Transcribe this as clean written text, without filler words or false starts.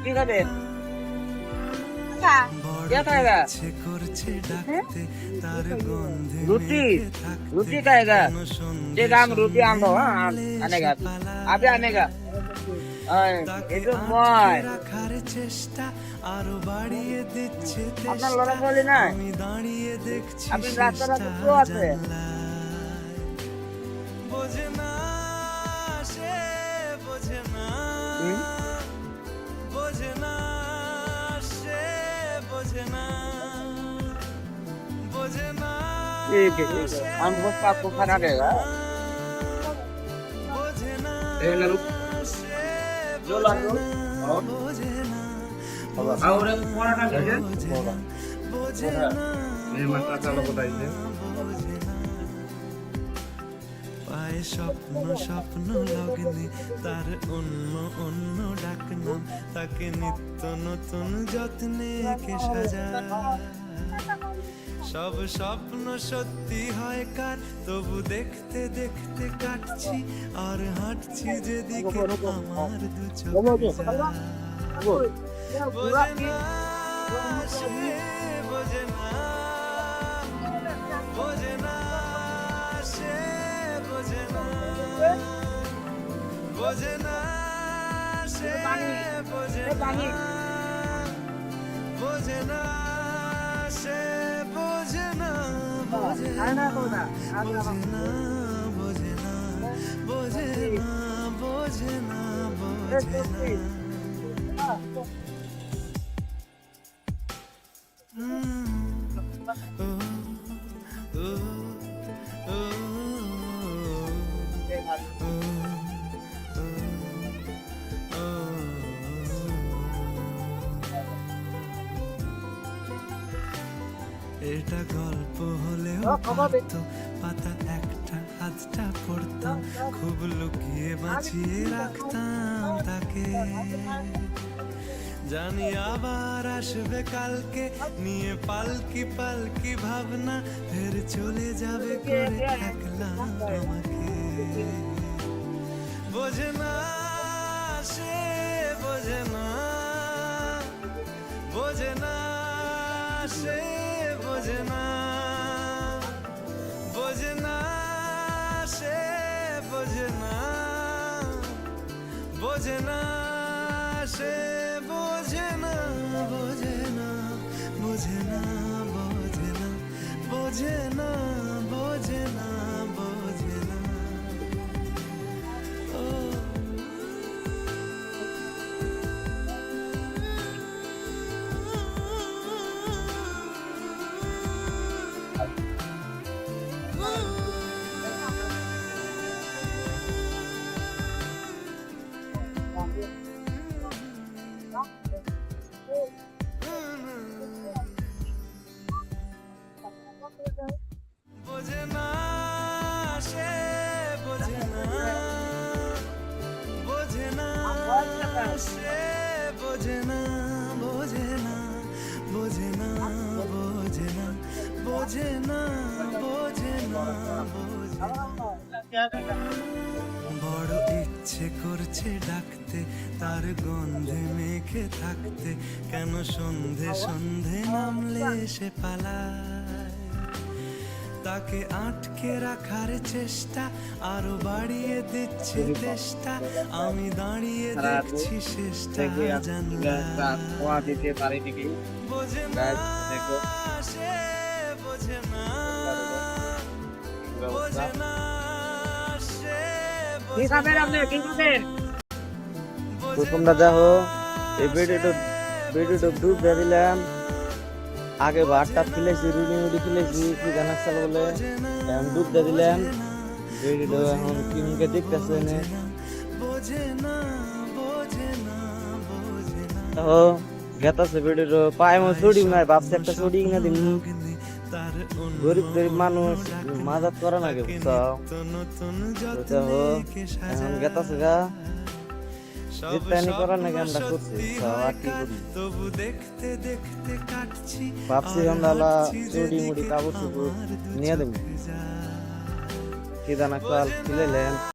কি খাবেন? কে খাएगा? रोटी रोटी खाएगा। ठीक हम रोटी आम आनेगा अभी आनेगा। ये तो बॉय আপনার লড়া বলি না আপনি রাস্তা রাস্তা তো আছে বোঝে না সে বোঝে না বোঝে না সে বোঝে না বোঝে ना ठीक है हम बस आपको खाना देगा जो लाओ और पराठा भेजे ये मात्रा चालू बताइए পায়ে স্বপ্ন স্বপ্ন লগ্নে তার অন্য অন্য ডাক নাম তাকে নিত্য নতুন যত্নে কে সাজায় সব স্বপ্ন সত্যি হয় কার তবু দেখতে দেখতে কাটছি আর হাঁটছি যেদিকে আমার দু চোখ বোঝে না সে বোঝে না বোঝে না সে বোঝে না বোঝে না সে বোঝে না বোঝে না সে বোঝে না বোঝে না বোঝে না বোঝে না বোঝে না বোঝে না বোঝে না এটা গল্প হলেও পাতা একটা হাতটা পড়তাম খুব লুকিয়ে বাঁচিয়ে রাখতাম তাকে জানি আবার আসবে কালকে নিয়ে পালকি পালকি ভাবনা ফের চলে যাবে করে একলা আমাকে বোঝে না সে বোঝে না বোঝে না সে বোঝে না বোঝে না সে বোঝে না বোঝে না সে বোঝে না বোঝে না বোঝে না বোঝে না বোঝে না বোঝে না বোঝে না বোঝে না সে বোঝে না বোঝে না সে বোঝে না বোঝে না বোঝে না বোঝে না বোঝে না বোঝে না বড় ইচ্ছে করছে ডাকতে তার গন্ধে মেখে থাকতে কেন সন্ধে সন্ধে নামলে সে পালায় তাকে আটকে রাখার চেষ্টা আরো বাড়িয়ে দিচ্ছে চেষ্টা আমি দাঁড়িয়ে দেখছি শেষটা জানলা বোঝে না সে বোঝে না বোঝে না সে কি খাবেন আপনি কি খাবেন তো তোমরা দেখো এই ভিডিওটা ডুব দিয়ে দিলাম আগে ভাতটা ফেলেছি রুটি মুড়ি ফেলেছি কি জানার চাল বলে এখন ডুব দিয়ে দিলাম ভিডিওটা এখন কিনকে দেখতেছে না তো গেতাছে ভিডিওটা পায়ে মো ছুটি নাই ভাবছে একটা ছুটি না দিন গরিব গরিব মানুষ মাদাত করা না কে বুঝছো এখন গেতাছে গা জিতানি করার নাকি আমরা করছি আর কি করি ভাবছি আমরা চুড়ি মুড়ি কাপড় চুপড় নিয়ে দেবো কি জানা কাল খুলে